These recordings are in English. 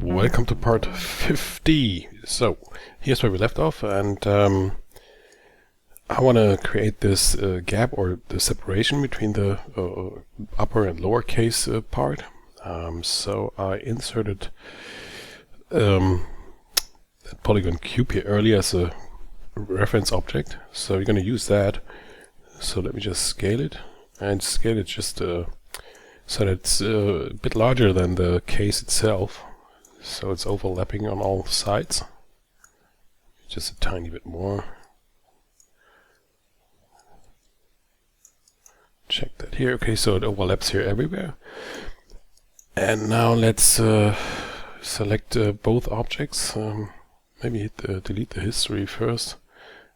Welcome to part 50. So, here's where we left off, and I want to create this gap, or the separation between the upper and lower case part. So I inserted that polygon cube here earlier as a reference object. So we're going to use that. So let me just scale it, and scale it just so that it's a bit larger than the case itself. So it's overlapping on all sides. Just a tiny bit more. Check that here. Okay, so it overlaps here everywhere. And now let's select both objects. Maybe hit delete the history first.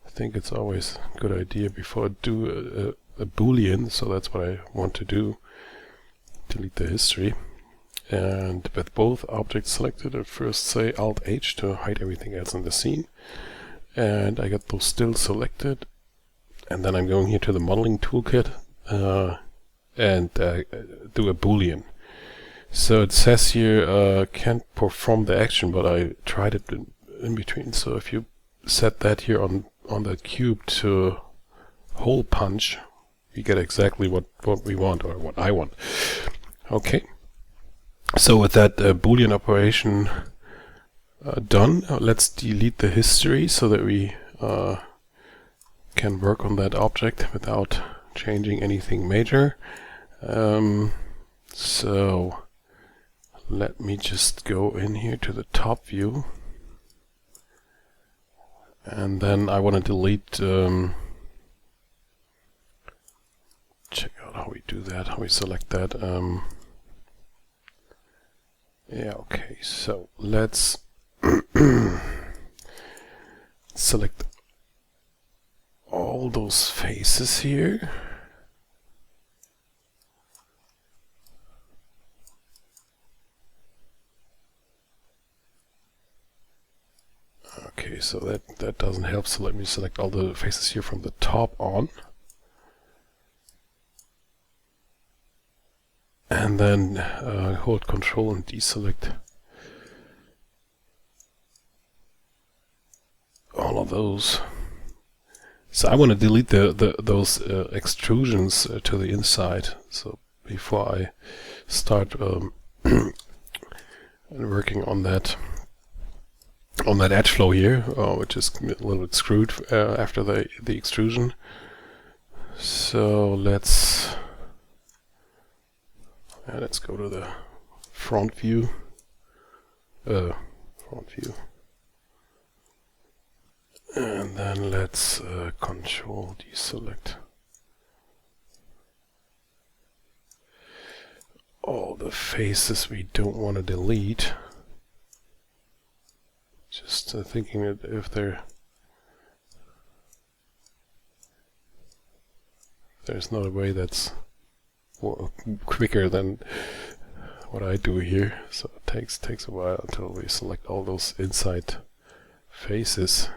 I think it's always a good idea before I do a boolean, so that's what I want to do. Delete the history. And with both objects selected, I first say Alt-H to hide everything else in the scene. And I got those still selected. And then I'm going here to the modeling toolkit and do a boolean. So it says here can't perform the action, but I tried it in between. So if you set that here on the cube to hole punch, you get exactly what we want, or what I want. Okay. So with that boolean operation done, let's delete the history so that we can work on that object without changing anything major. So let me just go in here to the top view, and then I want to delete, check out how we do that, how we select that. Yeah, okay, so let's select all those faces here. Okay, so that doesn't help, so let me select all the faces here from the top on. And then hold Control and deselect all of those. So I want to delete those extrusions to the inside. So before I start working on that edge flow here, which is a little bit screwed after the extrusion. So let's go to the front view. And then let's Control deselect all the faces we don't want to delete. Just thinking that if there's not a way that's quicker than what I do here, so it takes a while until we select all those inside faces.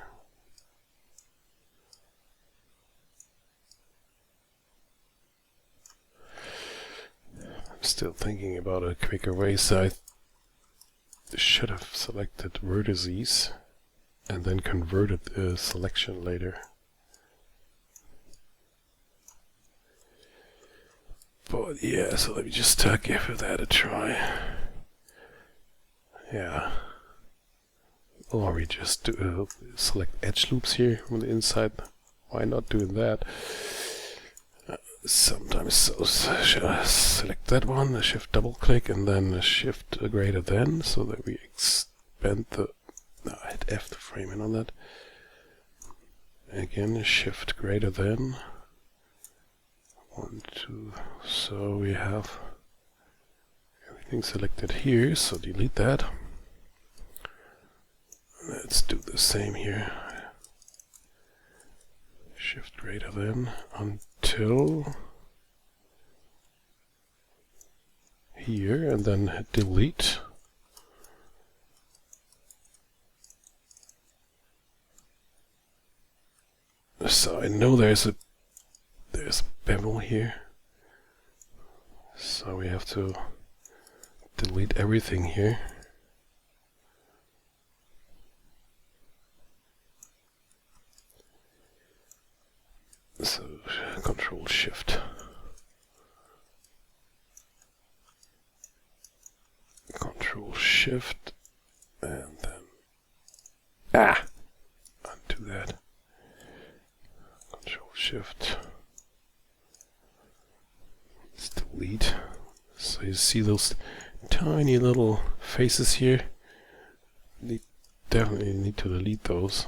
I'm still thinking about a quicker way, so I should have selected vertices and then converted the selection later. But yeah, so let me just give that a try. Yeah. Or we just select edge loops here on the inside. Why not doing that? Sometimes so should I select that one, shift double click, and then shift greater than, so that we expand the, hit F to frame in on that. Again, shift greater than, 1, 2, so we have everything selected here, so delete that. Let's do the same here. Shift greater than until here, and then hit delete. So I know there's there's bevel here. So we have to delete everything here. So Control Shift. Control Shift and then undo that. Control Shift. Let's delete. So you see those tiny little faces here. Definitely need to delete those.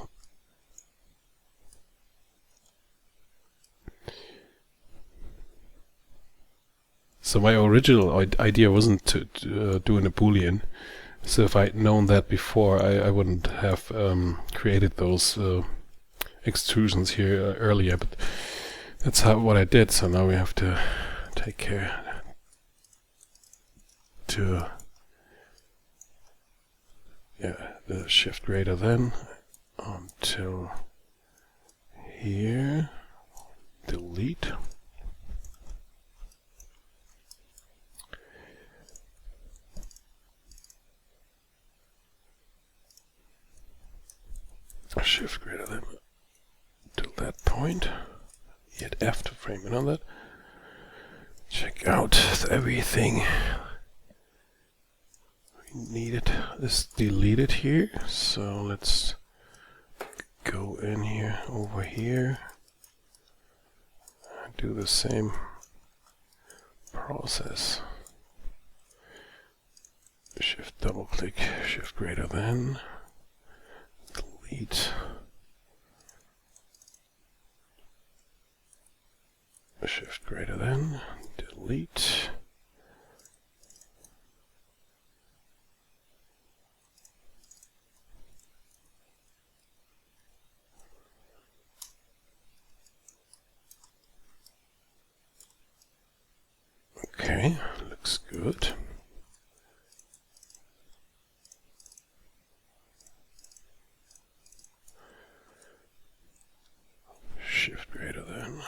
So my original idea wasn't to do in a boolean. So if I'd known that before, I wouldn't have created those extrusions here earlier. But that's what I did. So now we have to take care to the shift greater than until here. Delete. Shift greater than till that point. Hit F to frame it on that. Check out everything we needed is deleted here. So let's go in here, over here, and do the same process. Shift double click, shift greater than. Delete. Shift greater than. Delete. Okay, looks good. Shift greater than.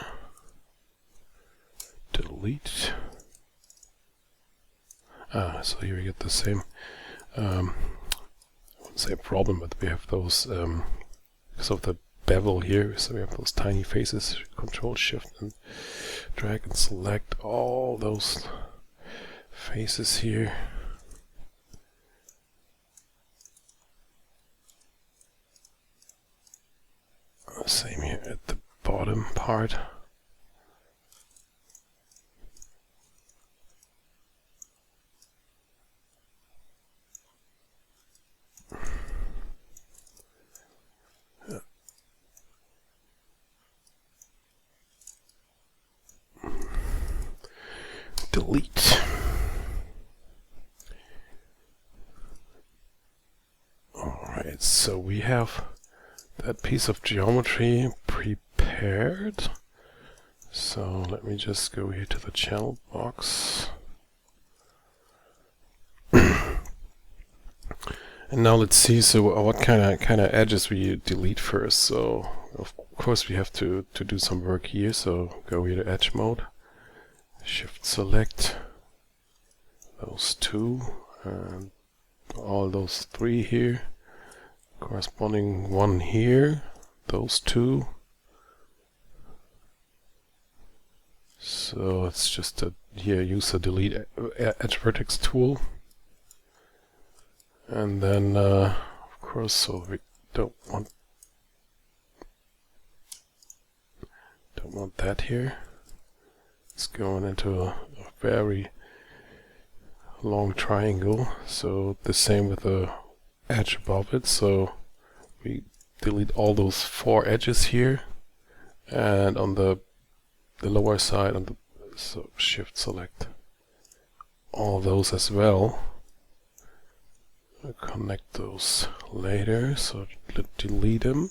Delete. So here we get the same, I wouldn't say problem, but we have those, because of the bevel here, so we have those tiny faces. Control Shift and drag and select all those faces here. Same here at the bottom part. Delete. Alright, so we have that piece of geometry prepared. So let me just go here to the channel box. And now let's see, so what kind of edges we delete first. So of course we have to do some work here, so go here to edge mode. Shift select those two and all those three here, corresponding one here, those two. So it's just here use the delete edge vertex tool, and then of course, so we don't want that here. It's going into a very long triangle, so the same with the edge above it. So we delete all those four edges here, and on the lower side, so shift select all those as well. I'll connect those later, so delete them.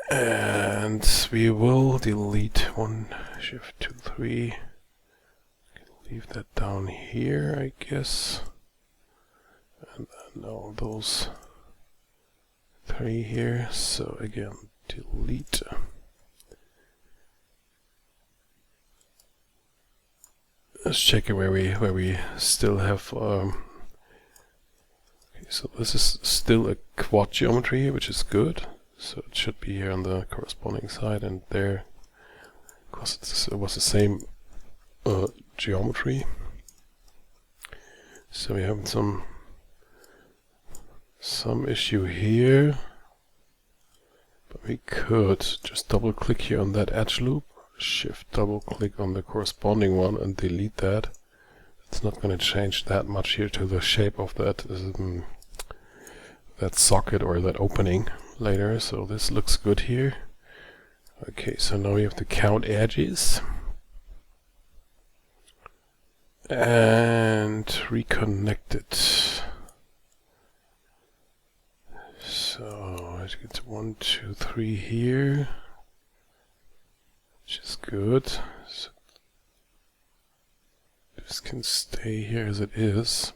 And we will delete one, shift 2, 3. Leave that down here, I guess. And then all those three here. So again, delete. Let's check it where we still have. Okay, so this is still a quad geometry here, which is good. So it should be here on the corresponding side, and there, because it was the same geometry. So we have some issue here, but we could just double click here on that edge loop, shift double click on the corresponding one and delete that. It's not going to change that much here to the shape of that that socket or that opening later. So this looks good here. Okay, so now we have to count edges and reconnect it. So let's get to 1, 2, 3 here, which is good. So this can stay here as it is.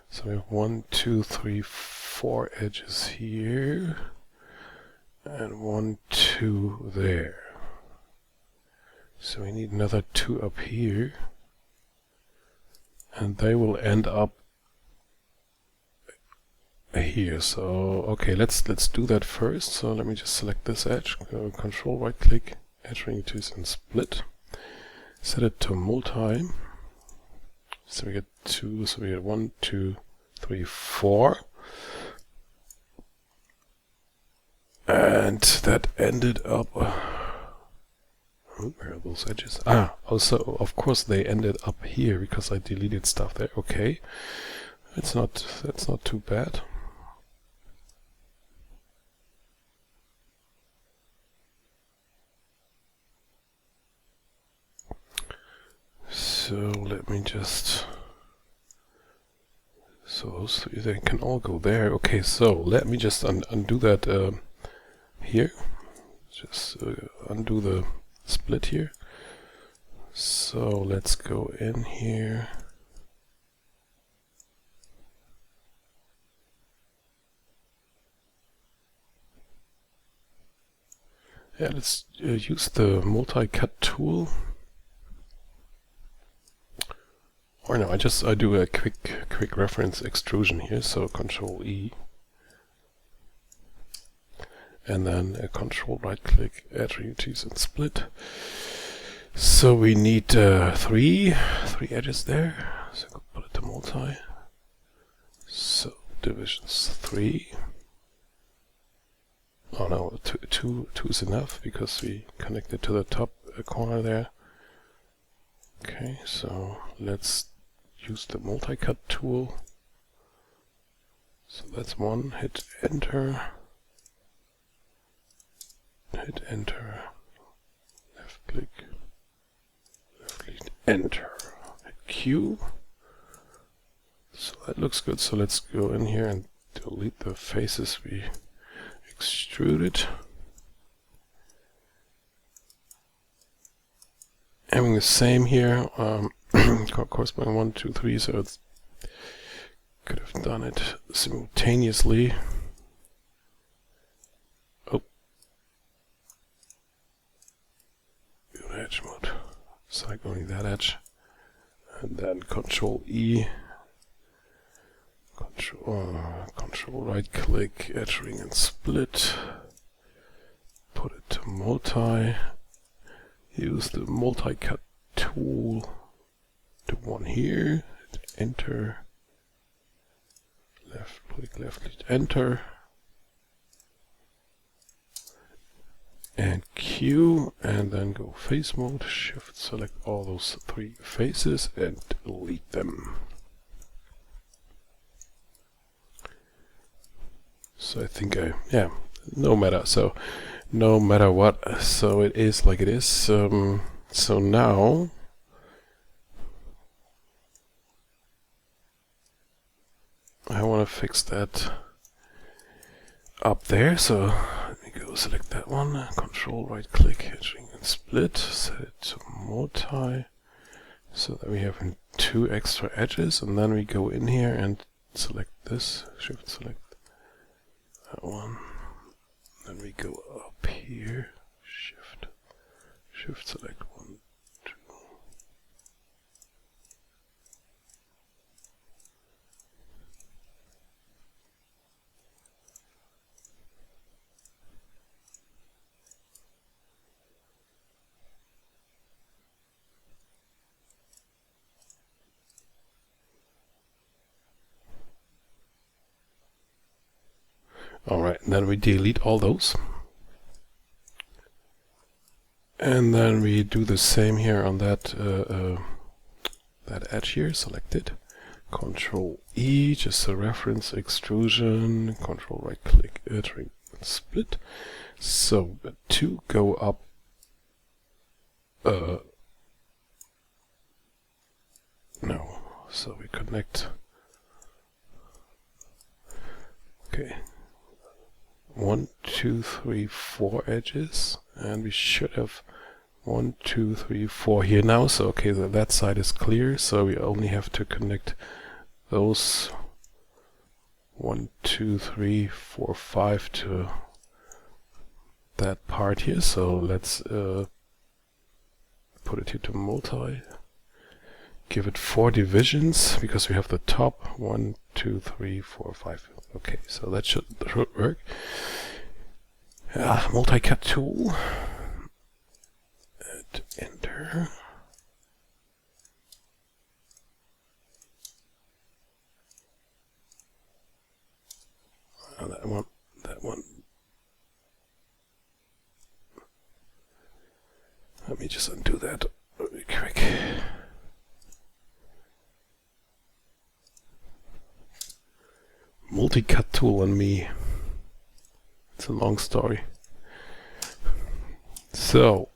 So we have 1, 2, 3, 4 edges here, and 1, 2 there. So we need another 2 up here, and they will end up here. So okay, let's do that first. So let me just select this edge, go control right click, edge ring tools and split, set it to multi. So we get 2, so we get 1, 2, 3, 4. And that ended up, where are those edges? Also, of course they ended up here because I deleted stuff there. Okay. That's not too bad. So let me just, so those 3, they can all go there. Okay, so let me just undo that here. Just undo the split here. So let's go in here. Yeah, let's use the multi-cut tool. Or no, I do a quick reference extrusion here. So Control E, and then a Control right click, edge reduce and split. So we need 3 edges there. So go put it to multi. So divisions 3. Oh no, two is enough because we connected to the top corner there. Okay, so let's use the multi-cut tool. So that's 1, hit enter, left click, enter, hit Q. So that looks good. So let's go in here and delete the faces we extruded. Having the same here, corresponding 1, 2, 3, so it's could have done it simultaneously. Oh, edge mode, select only that edge, and then Control E, Control right click, edge ring and split, put it to multi. Use the multi-cut tool to 1 here, enter, left click, enter, and Q, and then go face mode, shift select all those 3 faces and delete them. So I think no matter, so no matter what, so it is like it is. So now I want to fix that up there. So let me go select that one, Control right click, edge ring and split, set it to multi, so that we have 2 extra edges, and then we go in here and select this, shift select that one. Then we go up here, shift select 1, Alright, then we delete all those. And then we do the same here on that that edge here, select it. Control E, just a reference extrusion, control right click it, split. So the two go up no. So we connect. Okay. 1, 2, 3, 4 edges, and we should have 1, 2, 3, 4 here now. So okay, that side is clear. So we only have to connect those 1, 2, 3, 4, 5 to that part here. So let's put it here to multi. Give it 4 divisions because we have the top 1, 2, 3, 4, 5. Okay, so that should work. Multi-cut tool. And enter. That one. Let me just undo that really quick. Multi-cut tool on me. It's a long story. So,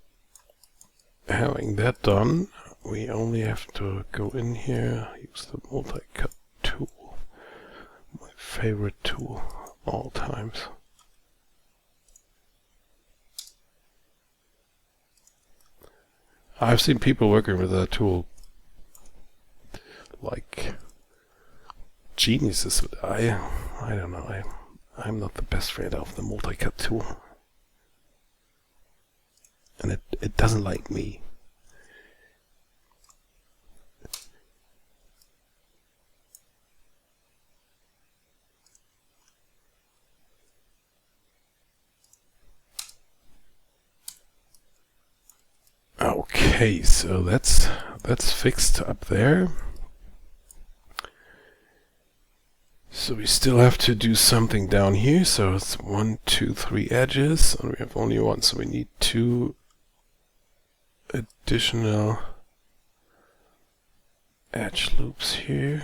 having that done, we only have to go in here, use the multi-cut tool. My favorite tool all times. I've seen people working with that tool like geniuses, but I don't know. I'm not the best friend of the multi-cut tool, and it doesn't like me. Okay, so that's fixed up there. So we still have to do something down here. So it's 1, 2, 3 edges, and we have only one, so we need 2 additional edge loops here.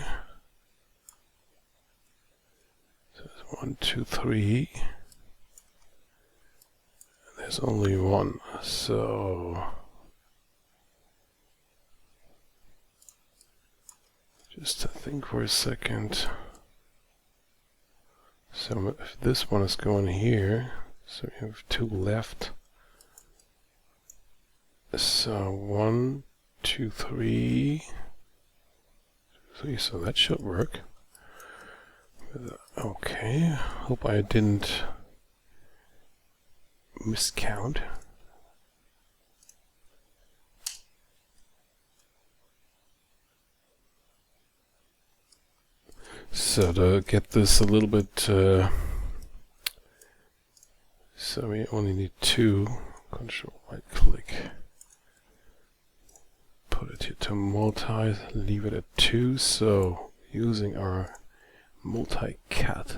So it's 1, 2, 3. There's only one, so just to think for a second. So if this one is going here, so we have 2 left. So 1, 2, 3, so that should work. Okay, hope I didn't miscount. So to get this a little bit, so we only need 2. Control right click, put it here to multi, leave it at 2. So using our multi-cut,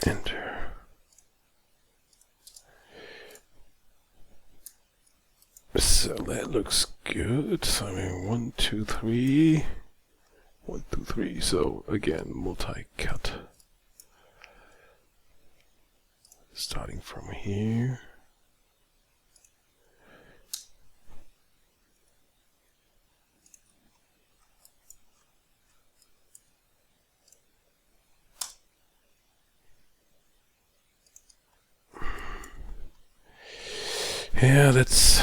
enter. So that looks good. So I mean 1, 2, 3, 1, 2, 3. So again, multi-cut. Starting from here. Yeah, that's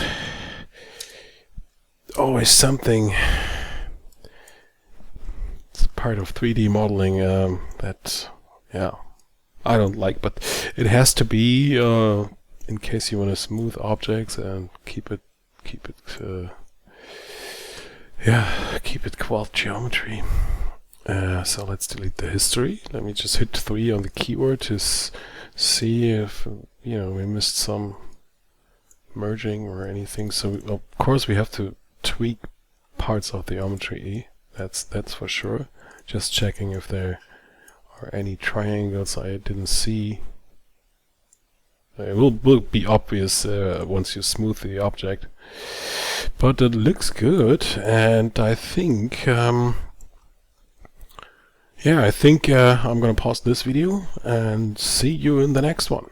always something. It's part of 3D modeling that, yeah, I don't like, but it has to be in case you want to smooth objects and keep it quad geometry. So let's delete the history. Let me just hit 3 on the keyboard to see if we missed some merging or anything. So of course we have to tweak parts of the geometry. That's for sure. Just checking if there are any triangles I didn't see. It will be obvious once you smooth the object. But it looks good, and I think yeah, I think I'm gonna pause this video and see you in the next one.